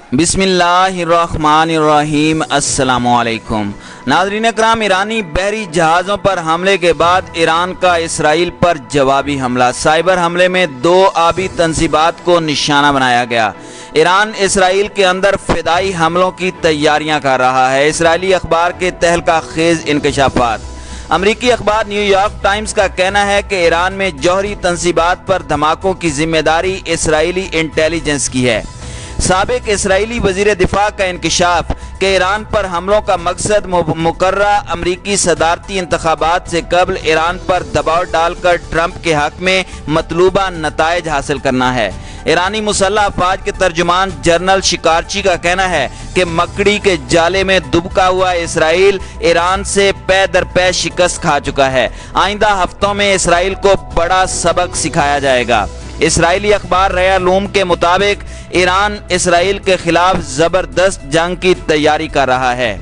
बिस्मिल्लाहिर्रहमानिर्रहीम। अस्सलामुअलैकुम नाज़रीन अकराम, ईरानी बहरी जहाज़ों पर हमले के बाद ईरान का इसराइल पर जवाबी हमला। साइबर हमले में 2 आबी तंसीबात को निशाना बनाया गया। ईरान इसराइल के अंदर फ़िदाई हमलों की तैयारियां कर रहा है। इसराइली अखबार के तहलका खेज़ इंकशाफात। अमरीकी अखबार न्यूयॉर्क टाइम्स का कहना है कि ईरान में जौहरी तंसीबात पर धमाकों की जिम्मेदारी इसराइली इंटेलिजेंस की है। साबिक इसराइली वजीर दिफा का इंकशाफ कि ईरान पर हमलों का मकसद मुकर्ररा अमरीकी सदारती इंतखाबात से कबल ईरान पर दबाव डालकर ट्रंप के हक में मतलूबा नताइज हासिल करना है। ईरानी मुसल्लह अफवाज के तर्जुमान जनरल शिकारची का कहना है कि मकड़ी के जाले में दुबका हुआ इसराइल ईरान से पै दर पै शिकस्त खा चुका है। आइंदा हफ्तों में इसराइल को बड़ा सबक सिखाया जाएगा। इसराइली अखबार रयालूम के मुताबिक ईरान इसराइल के खिलाफ जबरदस्त जंग की तैयारी कर रहा है।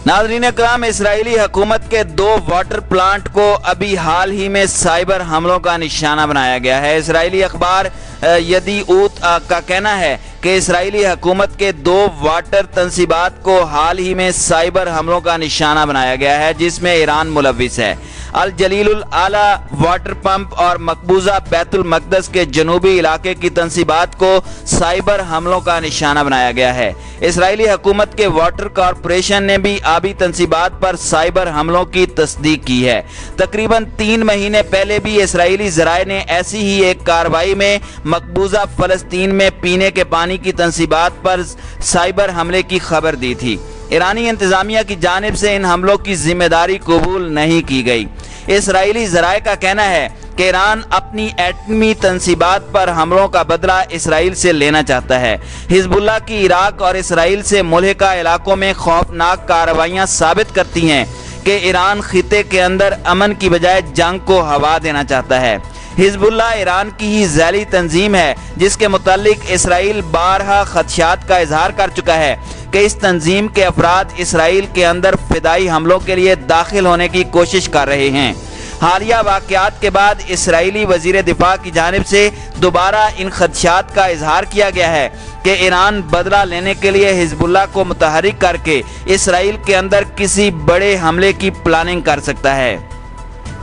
नाज़रीन अकराम, इसराइली हुकूमत के 2 वाटर प्लांट को अभी हाल ही में साइबर हमलों का निशाना बनाया गया है। इसराइली अखबार यदीऊत का कहना है कि इसराइली हुकूमत के 2 वाटर तंसीबात को हाल ही में साइबर हमलों का निशाना बनाया गया है, जिसमें ईरान मुलव्विस है। अल जलीलुल आला वाटर पंप और मकबूजा बैतुल मकदस के जनूबी इलाके की तंसीबात को साइबर हमलों का निशाना बनाया गया है। इसराइली हुकूमत के वाटर कॉरपोरेशन ने भी आबी तंसीबात पर साइबर हमलों की तस्दीक की है। तकरीबन 3 महीने पहले भी इसराइली ज़राए ने ऐसी ही एक कार्रवाई में मकबूजा फ़लस्तीन में पीने के पानी की तंसीबात पर साइबर हमले की खबर दी थी। ईरानी इंतजामिया की जानिब से इन हमलों की जिम्मेदारी कबूल नहीं की गई। इसराइली ज़राए का कहना है कि ईरान अपनी एटमी तंसीबात पर हमलों का बदला इसराइल से लेना चाहता है। हिजबुल्लाह की इराक और इसराइल से मुल्हिका इलाकों में खौफनाक कार्रवाइयाँ साबित करती हैं कि ईरान खिते के अंदर अमन की बजाय जंग को हवा देना चाहता है। हिजबुल्लाह ईरान की ही ज़ैली तंजीम है, जिसके मुतालिक इसराइल बारहा खदशात का इजहार कर चुका है कि इस तंजीम के अफराद इसराइल के अंदर फिदाई हमलों के लिए दाखिल होने की कोशिश कर रहे हैं। हालिया वाक़यात के बाद इसराइली वजीर दिफा की जानिब से दोबारा इन खदशात का इजहार किया गया है कि ईरान बदला लेने के लिए हिजबुल्लाह को मुतहरिक करके इसराइल के अंदर किसी बड़े हमले की प्लानिंग कर सकता है।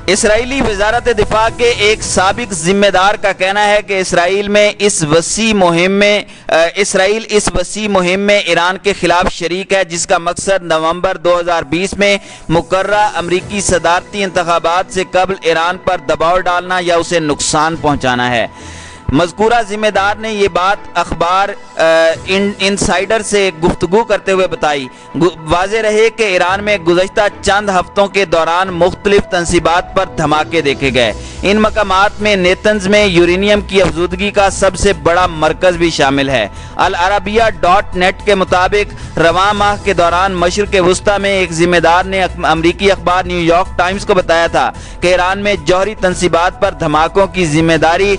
इसराइली वजारत दिफा के एक साबिक जिम्मेदार का कहना है कि इसराइल इस वसी मुहिम में ईरान के खिलाफ शरीक है, जिसका मकसद नवंबर 2020 में मुकर्ररा अमरीकी सदारती इंतखाबात से कबल ईरान पर दबाव डालना या उसे नुकसान पहुंचाना है। मज़कूरा जिम्मेदार ने ये बात अखबार इनसाइडर से गुफ्तगू करते हुए बताई। वाज़ेह रहे कि ईरान में गुज़श्ता चंद हफ्तों के दौरान मुख्तलिफ तंसीबात पर धमाके देखे गए। इन मकामात में नेतन्स में यूरेनियम की अफजूदगी का सबसे बड़ा मरकज़ भी शामिल है। अल अरबिया.नेट के मुताबिक रवां माह के दौरान मशरिक़ वुस्ता में एक जिम्मेदार ने अमरीकी अखबार न्यूयॉर्क टाइम्स को बताया था कि ईरान में जौहरी तंसीबात पर धमाकों की जिम्मेदारी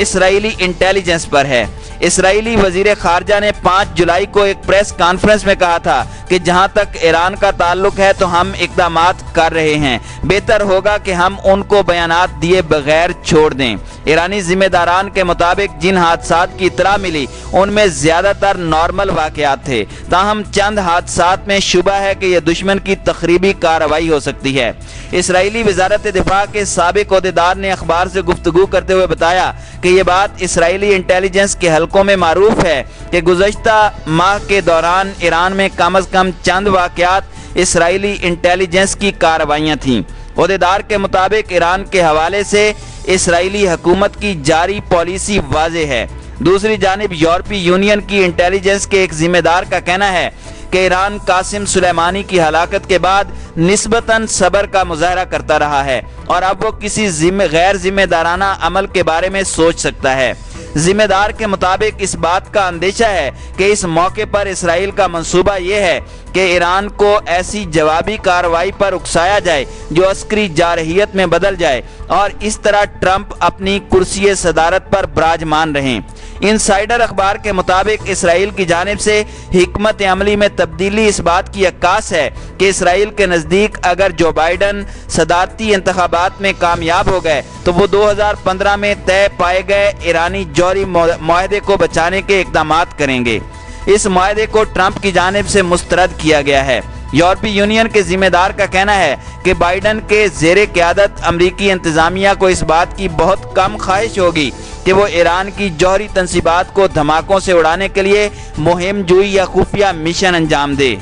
इसराइली इंटेलिजेंस पर है। इसराइली वजीर खारजा ने 5 जुलाई को एक प्रेस कॉन्फ्रेंस में कहा था कि जहां तक ईरान का ताल्लुक है तो हम इक़दामात कर रहे हैं, बेहतर होगा कि हम उनको बयानात दिए बगैर छोड़ दें। ईरानी जिम्मेदारान के मुताबिक जिन हादसात की इतला मिली उनमें ज़्यादातर नॉर्मल वाक़यात थे, ताहम चंद हादसात में शुबा है कि यह दुश्मन की तखरीबी कार्रवाई हो सकती है। इसराइली वजारत दिफा के साबिक ओहदेदार ने अखबार से गुफ्तगू करते हुए बताया कि यह बात इसराइली इंटेलिजेंस के हलकों में मारूफ है कि गुज़श्ता माह के दौरान ईरान में कम अज़ कम चंद वाक़यात इसराइली इंटेलिजेंस की कार्रवाइयाँ थीं। ओहदेदार के मुताबिक ईरान के हवाले से इसराइली हुकूमत की जारी पॉलिसी वाज़ेह है। दूसरी जानिब यूरोपीय यूनियन की इंटेलिजेंस के एक जिम्मेदार का कहना है कि ईरान कासिम सुलेमानी की हलाकत के बाद निस्बतन सब्र का मुजाहरा करता रहा है और अब वो किसी गैर जिम्मेदाराना अमल के बारे में सोच सकता है। जिम्मेदार के मुताबिक इस बात का अंदेशा है कि इस मौके पर इसराइल का मंसूबा ये है कि ईरान को ऐसी जवाबी कार्रवाई पर उकसाया जाए जो अस्करी जारहियत में बदल जाए और इस तरह ट्रंप अपनी कुर्सी सदारत पर विराजमान रहें। انسائڈر اخبار کے مطابق اسرائیل کی جانب سے حکمت عملی میں تبدیلی اس بات کی عکاس ہے کہ اسرائیل کے نزدیک اگر جو بائیڈن صدارتی انتخابات میں کامیاب ہو گئے تو وہ 2015 میں طے پائے گئے ایرانی جوہری معاہدے کو بچانے کے اقدامات کریں گے۔ اس معاہدے کو ٹرمپ کی جانب سے مسترد کیا گیا ہے۔ یورپی یونین کے ذمہ دار کا کہنا ہے کہ بائیڈن کے زیر قیادت امریکی انتظامیہ کو اس بات کی بہت کم خواہش ہوگی کہ وہ ایران کی جوہری تنصیبات کو دھماکوں سے اڑانے کے لیے مہم جوئی یا خفیہ مشن انجام دے۔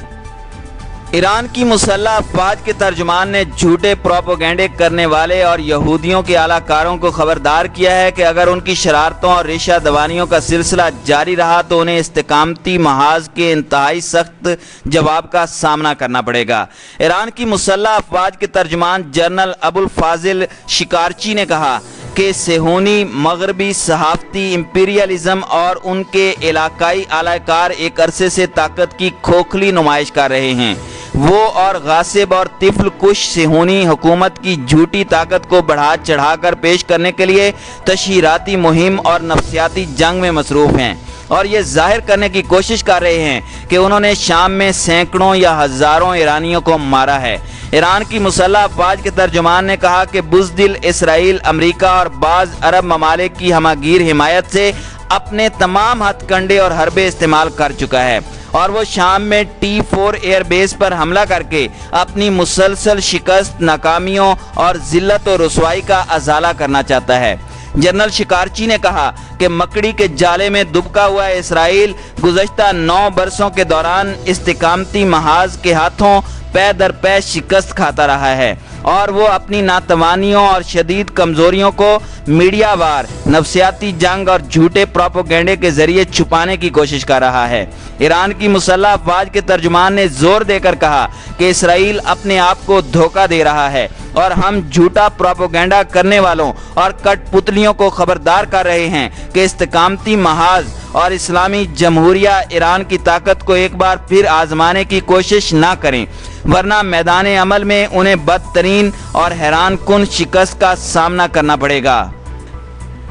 ایران کی مسلح افواج کے ترجمان نے جھوٹے پروپیگنڈے کرنے والے اور یہودیوں کے اعلیٰ کاروں کو خبردار کیا ہے کہ اگر ان کی شرارتوں اور ریشہ دوانیوں کا سلسلہ جاری رہا تو انہیں استقامتی محاذ کے انتہائی سخت جواب کا سامنا کرنا پڑے گا۔ ایران کی مسلح افواج کے ترجمان جنرل ابو الفاضل شکارچی نے کہا کہ صہیونی مغربی صحافتی امپیریلزم اور ان کے علاقائی اعلی کار ایک عرصے سے طاقت کی کھوکھلی نمائش کر رہے ہیں۔ وہ اور غاصب اور طفل کش صہیونی حکومت کی جھوٹی طاقت کو بڑھا چڑھا کر پیش کرنے کے لیے تشہیراتی مہم اور نفسیاتی جنگ میں مصروف ہیں اور یہ ظاہر کرنے کی کوشش کر رہے ہیں کہ انہوں نے شام میں سینکڑوں یا ہزاروں ایرانیوں کو مارا ہے۔ ایران کی مسلح افواج کے ترجمان نے کہا کہ بزدل اسرائیل امریکہ اور بعض عرب ممالک کی ہمہ حمایت سے اپنے تمام ہتھ کنڈے اور حربے استعمال کر چکا ہے اور وہ شام میں T4 ایئر بیس پر حملہ کر کے اپنی مسلسل شکست، ناکامیوں اور ذلت و رسوائی کا ازالہ کرنا چاہتا ہے۔ جنرل شکارچی نے کہا کہ مکڑی کے جالے میں دبکا ہوا اسرائیل گزشتہ 9 برسوں کے دوران استقامتی محاذ کے ہاتھوں پے در پے شکست کھاتا رہا ہے اور وہ اپنی ناتوانیوں اور شدید کمزوریوں کو میڈیا وار، نفسیاتی جنگ اور جھوٹے پروپیگنڈے کے ذریعے چھپانے کی کوشش کر رہا ہے۔ ایران کی مسلح افواج کے ترجمان نے زور دے کر کہا کہ اسرائیل اپنے آپ کو دھوکہ دے رہا ہے اور ہم جھوٹا پروپیگنڈا کرنے والوں اور کٹ پتلیوں کو خبردار کر رہے ہیں کہ استقامتی محاذ اور اسلامی جمہوریہ ایران کی طاقت کو ایک بار پھر آزمانے کی کوشش نہ کریں، ورنہ میدان عمل میں انہیں بدترین اور حیران کن شکست کا سامنا کرنا پڑے گا۔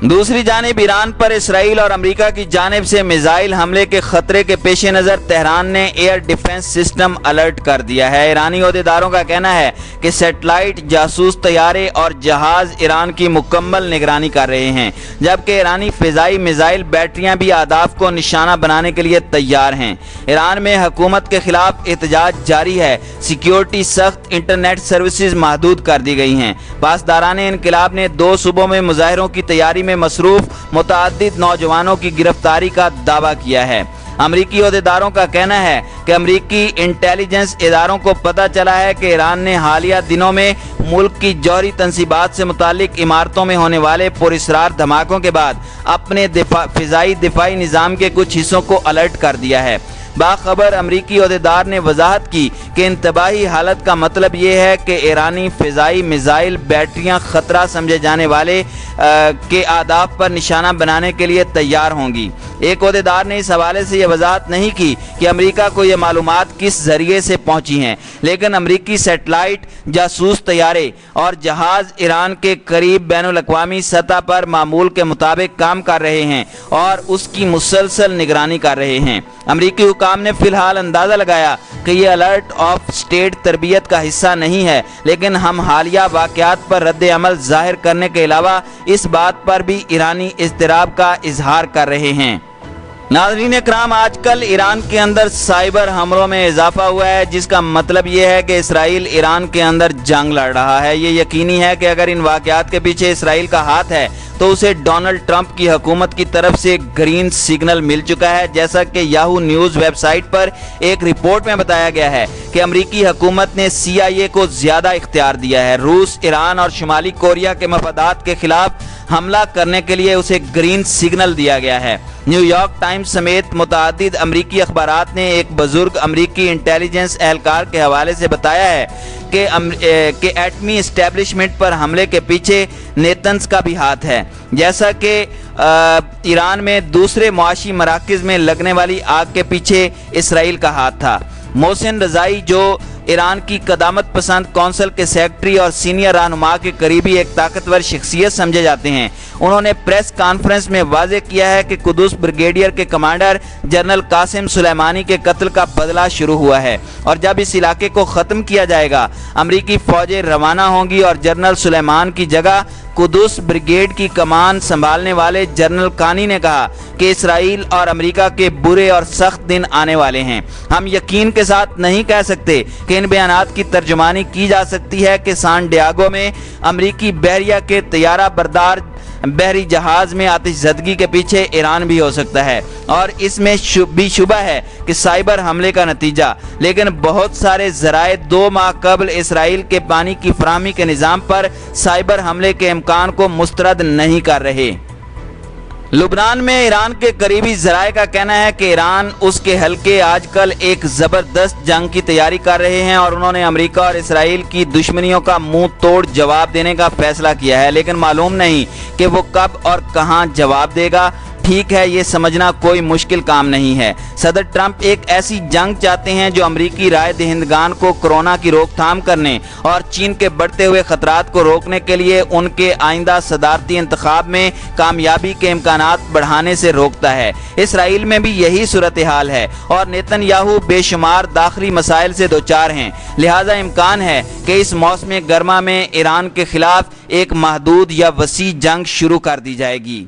دوسری جانب ایران پر اسرائیل اور امریکہ کی جانب سے میزائل حملے کے خطرے کے پیش نظر تہران نے ایئر ڈیفنس سسٹم الرٹ کر دیا ہے۔ ایرانی عہدیداروں کا کہنا ہے کہ سیٹلائٹ، جاسوس طیارے اور جہاز ایران کی مکمل نگرانی کر رہے ہیں، جبکہ ایرانی فضائی میزائل بیٹریاں بھی اہداف کو نشانہ بنانے کے لیے تیار ہیں۔ ایران میں حکومت کے خلاف احتجاج جاری ہے، سیکیورٹی سخت، انٹرنیٹ سروسز محدود کر دی گئی ہیں۔ پاسداران انقلاب نے 2 صوبوں میں مظاہروں کی تیاری میں مصروف متعدد نوجوانوں کی گرفتاری کا دعویٰ کیا ہے۔ امریکی عہدیداروں کا کہنا ہے کہ امریکی انٹیلیجنس اداروں کو پتہ چلا ہے کہ ایران نے حالیہ دنوں میں ملک کی جوہری تنصیبات سے متعلق عمارتوں میں ہونے والے پراسرار دھماکوں کے بعد اپنے فضائی دفاعی نظام کے کچھ حصوں کو الرٹ کر دیا ہے۔ باخبر امریکی عہدیدار نے وضاحت کی کہ انتباہی حالت کا مطلب یہ ہے کہ ایرانی فضائی میزائل بیٹریاں خطرہ سمجھے جانے والے کے اہداف پر نشانہ بنانے کے لیے تیار ہوں گی۔ ایک عہدیدار نے اس حوالے سے یہ وضاحت نہیں کی کہ امریکہ کو یہ معلومات کس ذریعے سے پہنچی ہیں، لیکن امریکی سیٹلائٹ، جاسوس طیارے اور جہاز ایران کے قریب بین الاقوامی سطح پر معمول کے مطابق کام کر رہے ہیں اور اس کی مسلسل نگرانی کر رہے ہیں۔ امریکی حکام نے فی الحال اندازہ لگایا کہ یہ الرٹ آف اسٹیٹ تربیت کا حصہ نہیں ہے، لیکن ہم حالیہ واقعات پر رد عمل ظاہر کرنے کے علاوہ اس بات پر بھی ایرانی اضطراب کا اظہار کر رہے ہیں۔ ناظرین اکرام، آج کل ایران کے اندر سائبر حملوں میں اضافہ ہوا ہے، جس کا مطلب یہ ہے کہ اسرائیل ایران کے اندر جنگ لڑ رہا ہے۔ یہ یقینی ہے کہ اگر ان واقعات کے پیچھے اسرائیل کا ہاتھ ہے تو اسے ڈونلڈ ٹرمپ کی حکومت کی طرف سے گرین سگنل مل چکا ہے، جیسا کہ یاہو نیوز ویب سائٹ پر ایک رپورٹ میں بتایا گیا ہے کہ امریکی حکومت نے CIA کو زیادہ اختیار دیا ہے۔ روس، ایران اور شمالی کوریا کے مفادات کے خلاف حملہ کرنے کے لیے اسے گرین سگنل دیا گیا ہے۔ نیو یارک ٹائمز سمیت متعدد امریکی اخبارات نے ایک بزرگ امریکی انٹیلیجنس اہلکار کے حوالے سے بتایا ہے کہ ایٹمی اسٹیبلشمنٹ پر حملے کے پیچھے نیتنز کا بھی ہاتھ ہے، جیسا کہ ایران میں دوسرے معاشی مراکز میں لگنے والی آگ کے پیچھے اسرائیل کا ہاتھ تھا۔ محسن رضائی، جو ایران کی قدامت پسند کونسل کے سیکرٹری اور سینئر رہنما کے قریبی ایک طاقتور شخصیت سمجھے جاتے ہیں، انہوں نے प्रेस कॉन्फ्रेंस में वाज़ेह किया है कि कुदुस ब्रिगेडियर के कमांडर जनरल कासिम सुलेमानी के कत्ल का बदला शुरू हुआ है और जब इस इलाके को ख़त्म किया जाएगा अमरीकी फ़ौजें रवाना होंगी और जनरल सुलेमान की जगह कुदुस ब्रिगेड की कमान संभालने वाले जनरल कानी ने कहा कि इसराइल और अमेरिका के बुरे और सख्त दिन आने वाले हैं। हम यकीन के साथ नहीं कह सकते कि इन बयानात की तर्जुमानी की जा सकती है कि सान डियागो में अमरीकी बहरिया के तैयारा बरदार बहरी जहाज में आतिशज़दगी के पीछे ईरान भी हो सकता है और इसमें भी शुबा है कि साइबर हमले का नतीजा, लेकिन बहुत सारे ज़राए 2 माह कबल इसराइल के पानी की फराहमी के निज़ाम पर साइबर हमले के इम्कान को मुस्तरद नहीं कर रहे। लुबनान में ईरान के करीबी ज़राए का कहना है कि ईरान उसके हल्के आजकल एक ज़बरदस्त जंग की तैयारी कर रहे हैं और उन्होंने अमेरिका और इसराइल की दुश्मनियों का मुंह तोड़ जवाब देने का फैसला किया है, लेकिन मालूम नहीं कि वो कब और कहां जवाब देगा। ठीक है, ये समझना कोई मुश्किल काम नहीं है। सदर ट्रंप एक ऐसी जंग चाहते हैं जो अमरीकी राय दहिंदगान को कोरोना की रोकथाम करने और चीन के बढ़ते हुए खतरात को रोकने के लिए उनके आइंदा सदारती इंतखाब में कामयाबी के इम्कानात बढ़ाने से रोकता है। इसराइल में भी यही सूरत हाल है और नेतन्याहू बेशुमार दाखिली मसाइल से दोचार हैं, लिहाजा इम्कान है कि इस मौसम गर्मा में ईरान के खिलाफ एक महदूद या वसी जंग शुरू कर दी जाएगी।